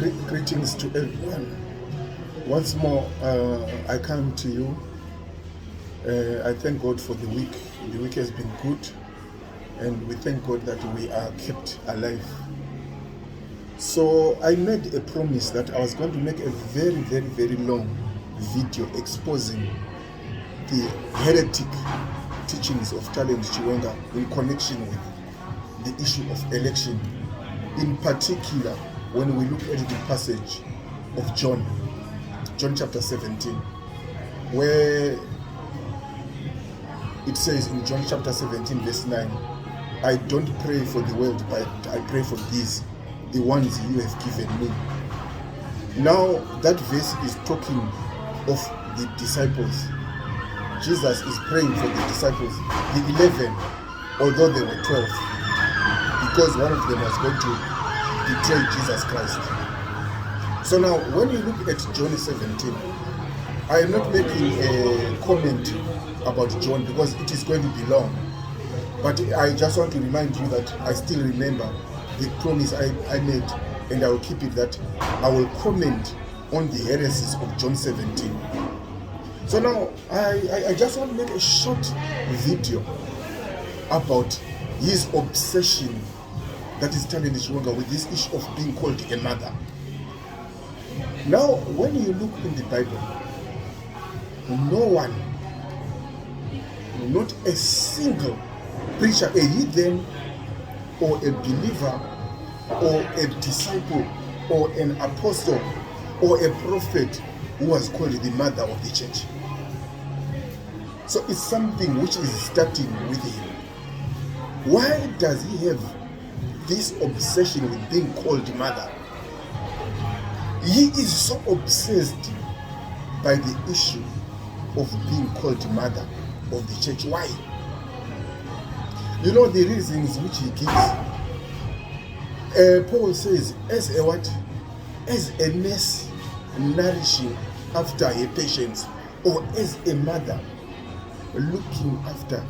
Greetings to everyone. Once more, I come to you. I thank God for the week. The week has been good, and we thank God that we are kept alive. So I made a promise that I was going to make a very long video exposing the heretic teachings of Talent Chiwenga in connection with the issue of election. In particular, when we look at the passage of John chapter 17, where it says in John chapter 17 verse 9, I don't pray for the world, but I pray for these, the ones you have given me. Now that verse is talking of the disciples. Jesus is praying for the disciples, the 11, although they were 12, because one of them was going to betray Jesus Christ. So now, when you look at John 17, I am not making a comment about John because it is going to be long. But I just want to remind you that I still remember the promise I made, and I will keep it, that I will comment on the heresies of John 17. So now, I just want to make a short video about his obsession that is Talent Chiwenga with this issue of being called a mother. Now, when you look in the Bible, no one, not a single preacher, a heathen or a believer or a disciple or an apostle or a prophet who was called the mother of the church. So it's something which is starting with him. Why does he have this obsession with being called mother? He is so obsessed by the issue of being called mother of the church. Why? You know the reasons which he gives. Paul says, as a what? As a nurse nourishing after her patients, or as a mother looking after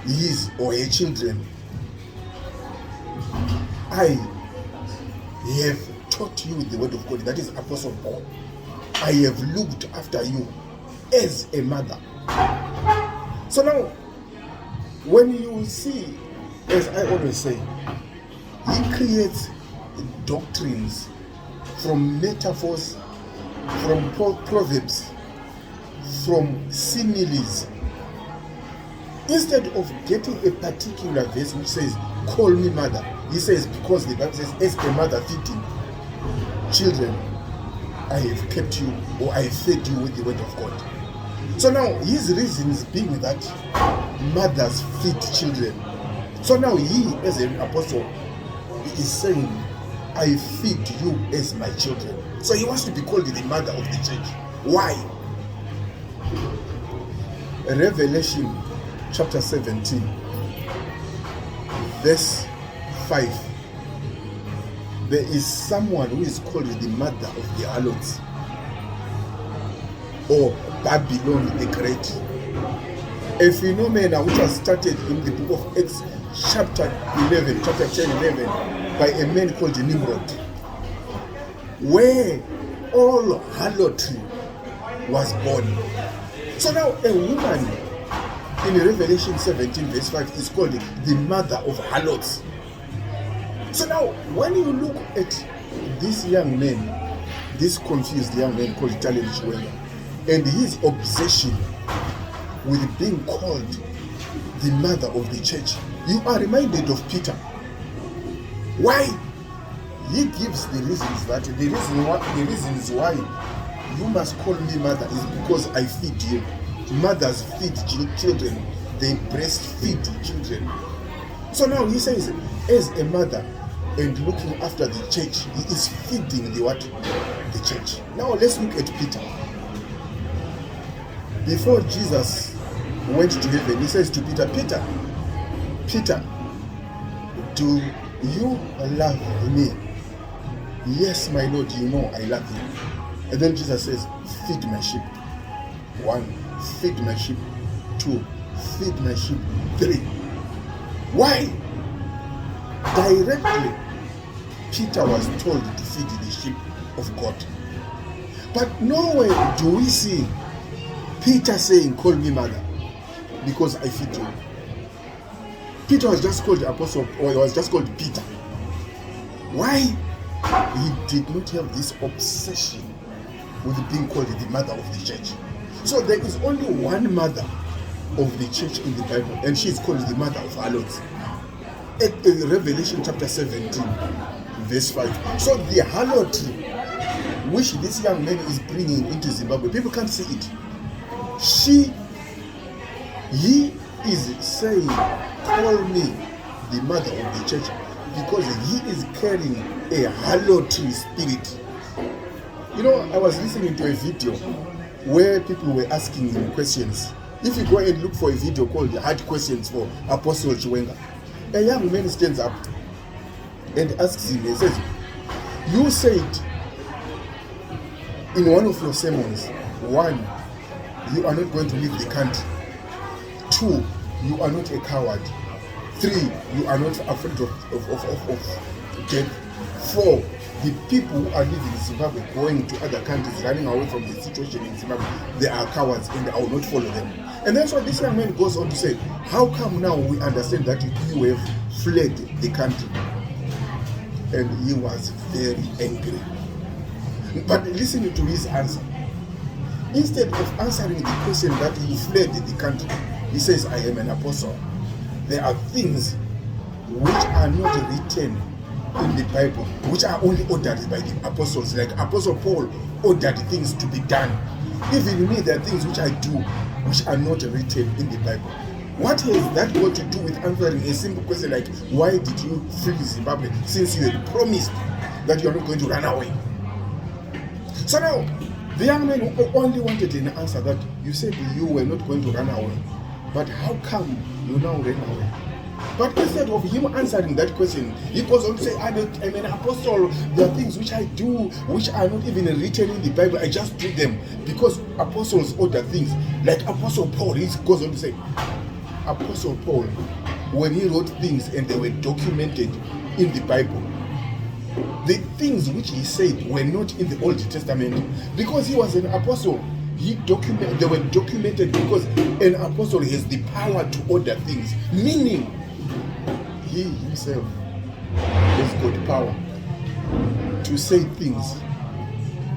his or her children. I have taught you the word of God. That is Apostle Paul. I have looked after you as a mother. So now, when you see, as I always say, he creates doctrines from metaphors, from proverbs, from similes. Instead of getting a particular verse which says, call me mother, he says, because the Bible says, as a mother feeding children, I have kept you, or I have fed you with the word of God. So now, his reasons being that mothers feed children. So now he, as an apostle, is saying, I feed you as my children. So he wants to be called the mother of the church. Why? Revelation chapter 17, verse 5. There is someone who is called the mother of the harlots, or Babylon the Great. A phenomenon which was started in the book of Acts chapter 10:11 by a man called Nimrod, where all harlotry was born. So now a woman in Revelation 17 verse 5 is called the mother of harlots. So now, when you look at this young man, this confused young man called Talent Chiwenga, and his obsession with being called the mother of the church, you are reminded of Peter. Why? He gives the reasons that the reasons why you must call me mother is because I feed you. Mothers feed children, they breastfeed children. So now he says, as a mother and looking after the church, he is feeding the what? The church. Now let's look at Peter. Before Jesus went to heaven, he says to Peter, Peter, do you love me? Yes, my Lord, you know I love you. And then Jesus says, feed my sheep. 1, feed my sheep. 2, feed my sheep. 3. Why? Directly, Peter was told to feed the sheep of God. But nowhere do we see Peter saying, call me mother, because I feed you. Peter was just called apostle, or he was just called Peter. Why? He did not have this obsession with being called the mother of the church. So there is only one mother of the church in the Bible, and she is called the mother of harlots. In Revelation chapter 17, verse 5. So the harlotry which this young man is bringing into Zimbabwe, people can't see it. He is saying, call me the mother of the church, because he is carrying a harlotry spirit. You know, I was listening to a video where people were asking him questions. If you go and look for a video called Hard Questions for Apostle Chiwenga, a young man stands up and asks him, he says, you said in one of your sermons, 1, you are not going to leave the country. 2, you are not a coward. 3, you are not afraid of death. 4, the people who are living in Zimbabwe, going to other countries, running away from the situation in Zimbabwe, they are cowards and I will not follow them. And that's what this young man goes on to say, how come now we understand that you have fled the country? And he was very angry. But listening to his answer, instead of answering the question that he fled the country, he says, I am an apostle. There are things which are not written in the Bible, which are only ordered by the apostles, like Apostle Paul ordered things to be done. Even me, there are things which I do which are not written in the Bible. What has that got to do with answering a simple question like, why did you flee Zimbabwe, since you had promised that you are not going to run away? So now, the young man only wanted an answer that you said you were not going to run away, but how come you now ran away? But instead of him answering that question, he goes on to say, I'm an apostle. There are things which I do which are not even written in the Bible. I just do them because apostles order things. Like Apostle Paul, he goes on to say, Apostle Paul, when he wrote things and they were documented in the Bible, the things which he said were not in the Old Testament because he was an apostle. They were documented because an apostle has the power to order things, meaning he himself has got power to say things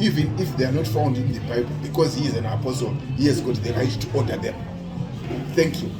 even if they are not found in the Bible, because he is an apostle. He has got the right to order them. Thank you.